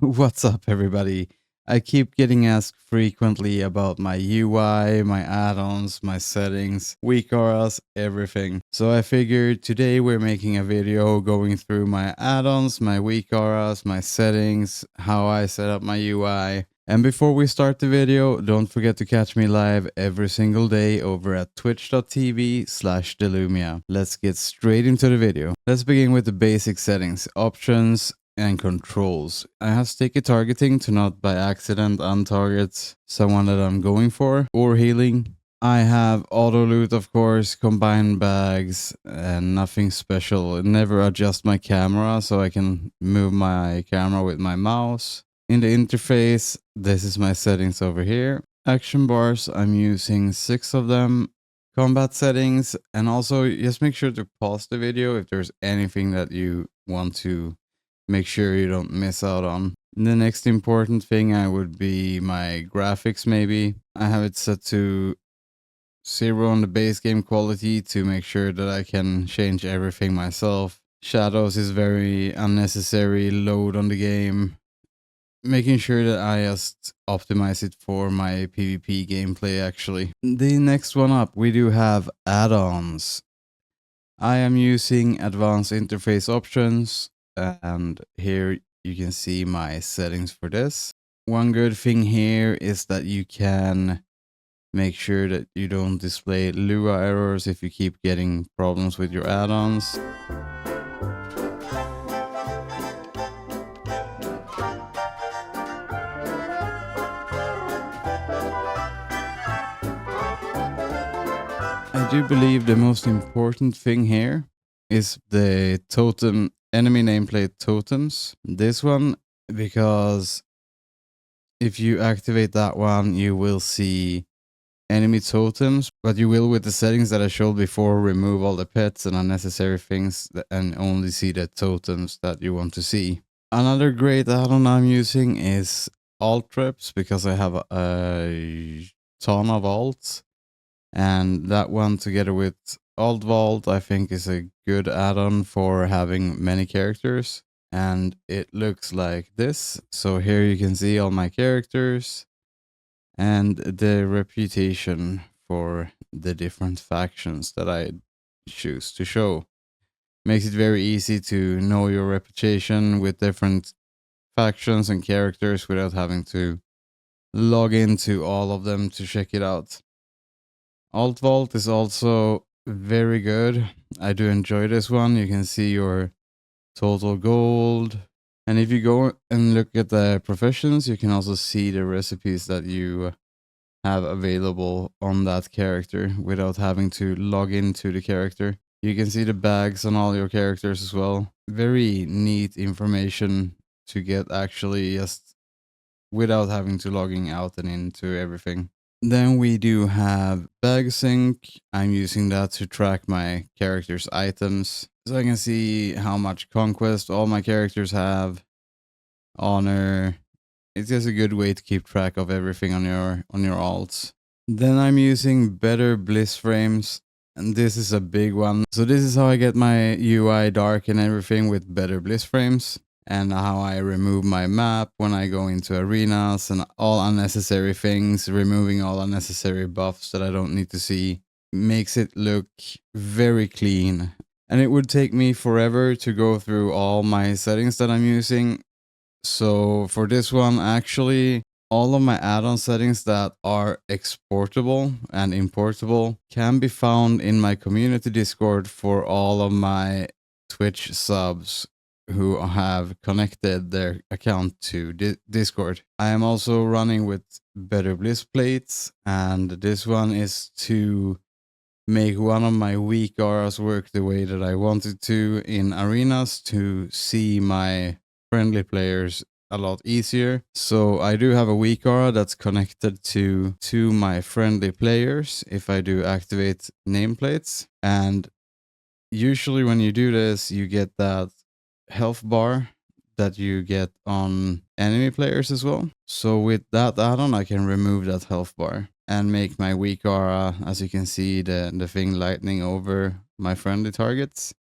What's up, everybody? I keep getting asked frequently about my UI, my add-ons, my settings, WeakAuras, everything. So I figured today we're making a video going through my add-ons, my WeakAuras, my settings, how I set up my UI. And before we start the video, don't forget to catch me live every single day over at twitch.tv/Delumia. Let's get straight into the video. Let's begin with the basic settings, options, and controls. I have sticky targeting to not by accident untarget someone that I'm going for, or healing. I have auto loot, of course, combined bags, and nothing special. Never adjust my camera so I can move my camera with my mouse. In the interface, this is my settings over here. Action bars, I'm using 6 of them. Combat settings, and also just make sure to pause the video if there's anything that you want to make sure you don't miss out on. The next important thing would be my graphics maybe. I have it set to 0 on the base game quality to make sure that I can change everything myself. Shadows is very unnecessary load on the game. Making sure that I just optimize it for my PvP gameplay actually. The next one up, we do have add-ons. I am using advanced interface options. And here you can see my settings for this. One good thing here is that you can make sure that you don't display Lua errors if you keep getting problems with your add-ons. I do believe the most important thing here is the totem enemy nameplate totems. This one, because if you activate that one, you will see enemy totems, but you will, with the settings that I showed before, remove all the pets and unnecessary things and only see the totems that you want to see. Another great add-on I'm using is alt trips, because I have a ton of alts, and that one together with Alt Vault I think is a good add-on for having many characters, and it looks like this. So here you can see all my characters and the reputation for the different factions that I choose to show. Makes it very easy to know your reputation with different factions and characters without having to log into all of them to check it out. Alt Vault is also very good. I do enjoy this one. You can see your total gold, and if you go and look at the professions, you can also see the recipes that you have available on that character without having to log into the character. You can see the bags on all your characters as well. Very neat information to get actually just without having to logging out and into everything. Then we do have bag sync. I'm using that to track my characters' items, so I can see how much conquest all my characters have, honor. It's just a good way to keep track of everything on your alts. Then I'm using better bliss frames, and this is a big one. So this is how I get my UI dark and everything with better bliss frames, and how I remove my map when I go into arenas and all unnecessary things, removing all unnecessary buffs that I don't need to see. Makes it look very clean. And it would take me forever to go through all my settings that I'm using. So for this one, actually, all of my add-on settings that are exportable and importable can be found in my community Discord for all of my Twitch subs who have connected their account to Discord. I am also running with better bliss plates, and this one is to make one of my WeakAuras work the way that I wanted to in arenas to see my friendly players a lot easier. So I do have a WeakAura that's connected to my friendly players if I do activate nameplates, and usually when you do this you get that health bar that you get on enemy players as well. So with that add-on I can remove that health bar and make my WeakAura, as you can see, the thing lightning over my friendly targets.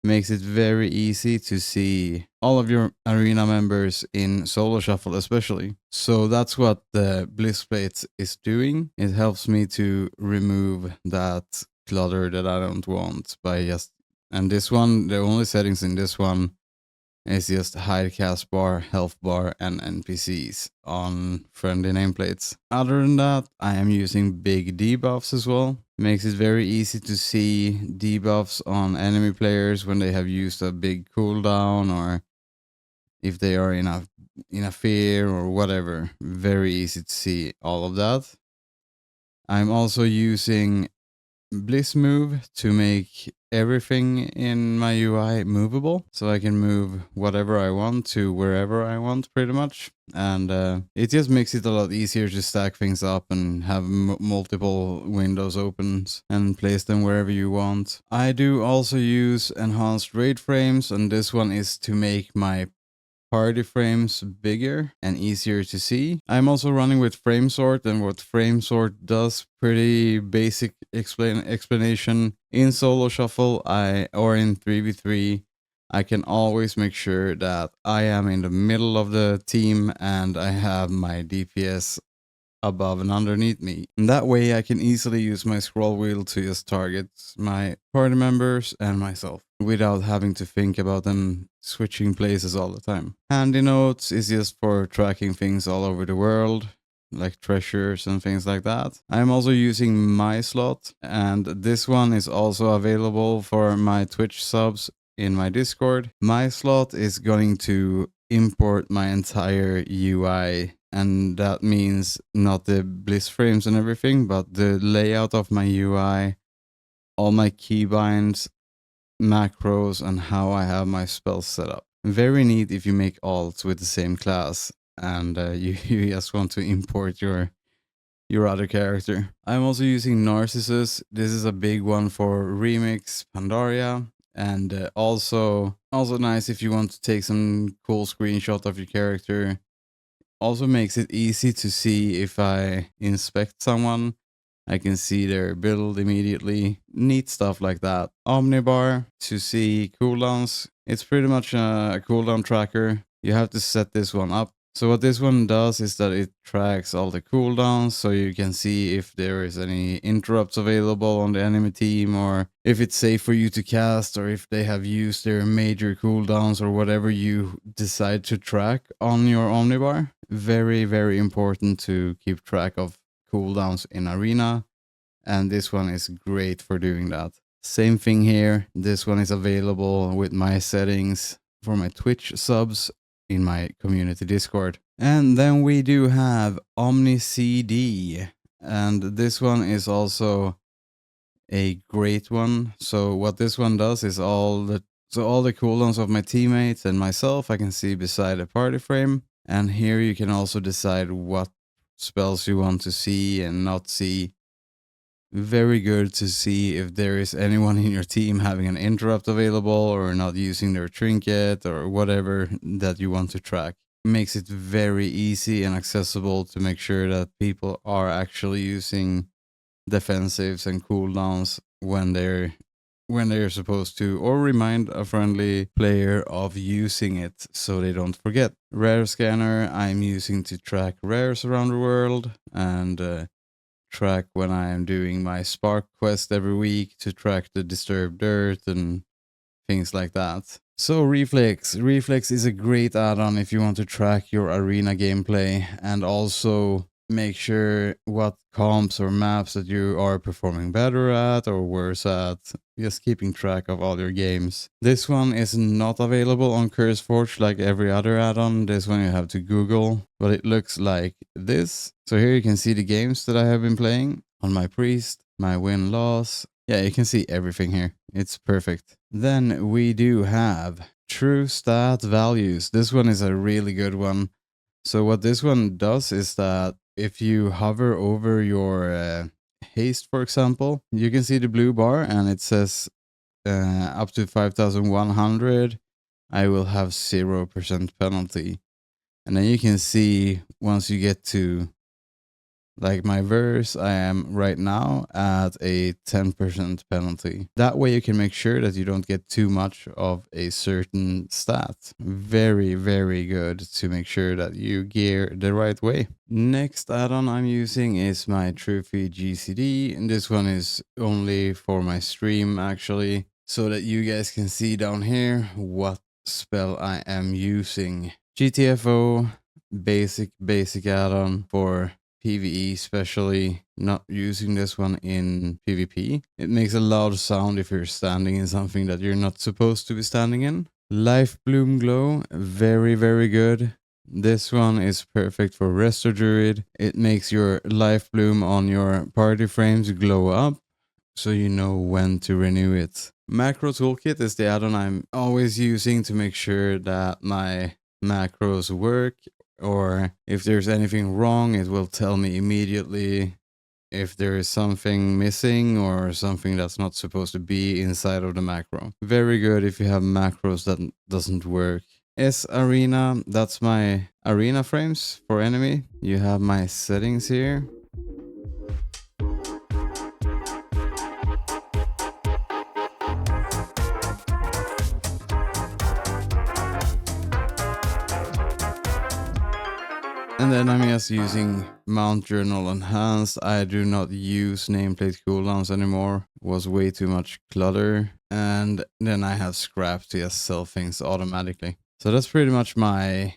Makes it very easy to see all of your arena members in solo shuffle especially. So that's what the bliss plate is doing. It helps me to remove that clutter that I don't want by just, and this one, the only settings in this one is just hide cast bar, health bar, and NPCs on friendly nameplates. Other than that, I am using big debuffs as well. Makes it very easy to see debuffs on enemy players when they have used a big cooldown or if they are in a fear or whatever. Very easy to see all of that. I'm also using Bliss Move to make everything in my UI movable, so I can move whatever I want to wherever I want pretty much, and it just makes it a lot easier to stack things up and have multiple windows open and place them wherever you want. I do also use enhanced raid frames, and this one is to make my party frames bigger and easier to see. I'm also running with frame sort, and what frame sort does, pretty basic explanation. In solo shuffle or in 3v3, I can always make sure that I am in the middle of the team and I have my DPS above and underneath me. And that way I can easily use my scroll wheel to just target my party members and myself without having to think about them switching places all the time. Handy notes is just for tracking things all over the world, like treasures and things like that. I'm also using my slot, and this one is also available for my Twitch subs in my Discord. My slot is going to import my entire UI, and that means not the bliss frames and everything, but the layout of my UI, all my keybinds, macros, and how I have my spells set up. Very neat if you make alts with the same class and you just want to import your other character. I'm also using Narcissus. This is a big one for Remix, Pandaria, and also nice if you want to take some cool screenshot of your character. Also makes it easy to see if I inspect someone. I can see their build immediately. Neat stuff like that. Omnibar to see cooldowns. It's pretty much a cooldown tracker. You have to set this one up. So what this one does is that it tracks all the cooldowns, so you can see if there is any interrupts available on the enemy team, or if it's safe for you to cast, or if they have used their major cooldowns, or whatever you decide to track on your Omnibar. Very, very important to keep track of cooldowns in Arena, and this one is great for doing that. Same thing here. This one is available with my settings for my Twitch subs in my community Discord. And then we do have Omni CD, and this one is also a great one. So what this one does is all the cooldowns of my teammates and myself I can see beside a party frame, and here you can also decide what spells you want to see and not see. Very good to see if there is anyone in your team having an interrupt available or not using their trinket or whatever that you want to track. Makes it very easy and accessible to make sure that people are actually using defensives and cooldowns when they're supposed to, or remind a friendly player of using it so they don't forget. Rare scanner I'm using to track rares around the world, and track when I am doing my Spark quest every week to track the disturbed dirt and things like that. So Reflex is a great add-on if you want to track your arena gameplay and also make sure what comps or maps that you are performing better at or worse at. Just keeping track of all your games. This one is not available on CurseForge like every other add-on. This one you have to Google, but it looks like this. So here you can see the games that I have been playing on my priest, my win-loss. Yeah, you can see everything here. It's perfect. Then we do have true stat values. This one is a really good one. So what this one does is that if you hover over your haste, for example, you can see the blue bar and it says up to 5,100, I will have 0% penalty. And then you can see once you get to Like my verse, I am right now at a 10% penalty. That way you can make sure that you don't get too much of a certain stat. Very, very good to make sure that you gear the right way. Next add-on I'm using is my Trophy GCD, and this one is only for my stream actually, so that you guys can see down here what spell I am using. GTFO, basic add-on for PvE, especially not using this one in PvP. It makes a loud sound if you're standing in something that you're not supposed to be standing in. Life Bloom Glow, very, very good. This one is perfect for Resto Druid. It makes your life bloom on your party frames glow up, so you know when to renew it. Macro Toolkit is the add-on I'm always using to make sure that my macros work, or if there's anything wrong, it will tell me immediately if there is something missing or something that's not supposed to be inside of the macro. Very good if you have macros that doesn't work. Arena, that's my arena frames for enemy. You have my settings here. And then I'm just using Mount Journal Enhanced. I do not use nameplate cooldowns anymore. It was way too much clutter. And then I have Scrap to just sell things automatically. So that's pretty much my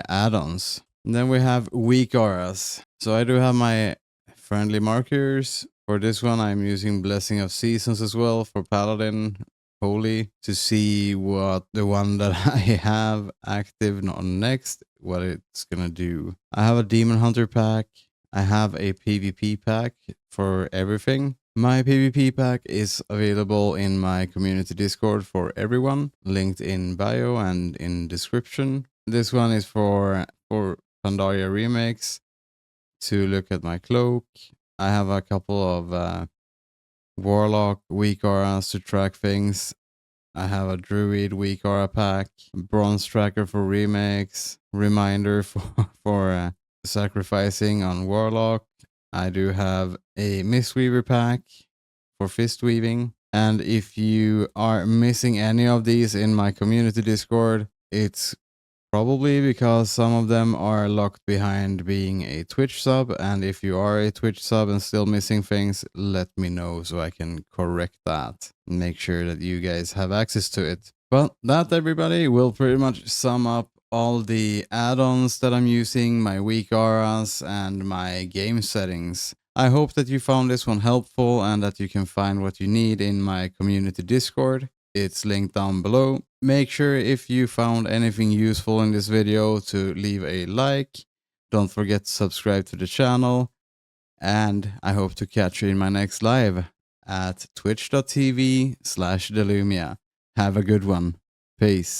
add-ons. And then we have WeakAuras. So I do have my friendly markers. For this one, I'm using Blessing of Seasons as well for Paladin. Holy, to see what the one that I have active on next, what it's gonna do. I have a Demon Hunter pack. I have a PvP pack for everything. My PvP pack is available in my community Discord for everyone, linked in bio and in description. This one is for Pandaria remakes. To look at my cloak, I have a couple of Warlock WeakAuras to track things. I have a Druid WeakAura pack, Bronze Tracker for remakes, Reminder for sacrificing on Warlock. I do have a Mistweaver pack for fist weaving. And if you are missing any of these in my community Discord, it's probably because some of them are locked behind being a Twitch sub, and if you are a Twitch sub and still missing things, let me know so I can correct that and make sure that you guys have access to it. But that, everybody, will pretty much sum up all the add-ons that I'm using, my WeakAuras, and my game settings. I hope that you found this one helpful and that you can find what you need in my community Discord. It's linked down below. Make sure if you found anything useful in this video to leave a like. Don't forget to subscribe to the channel. And I hope to catch you in my next live at twitch.tv/Delumia. Have a good one. Peace.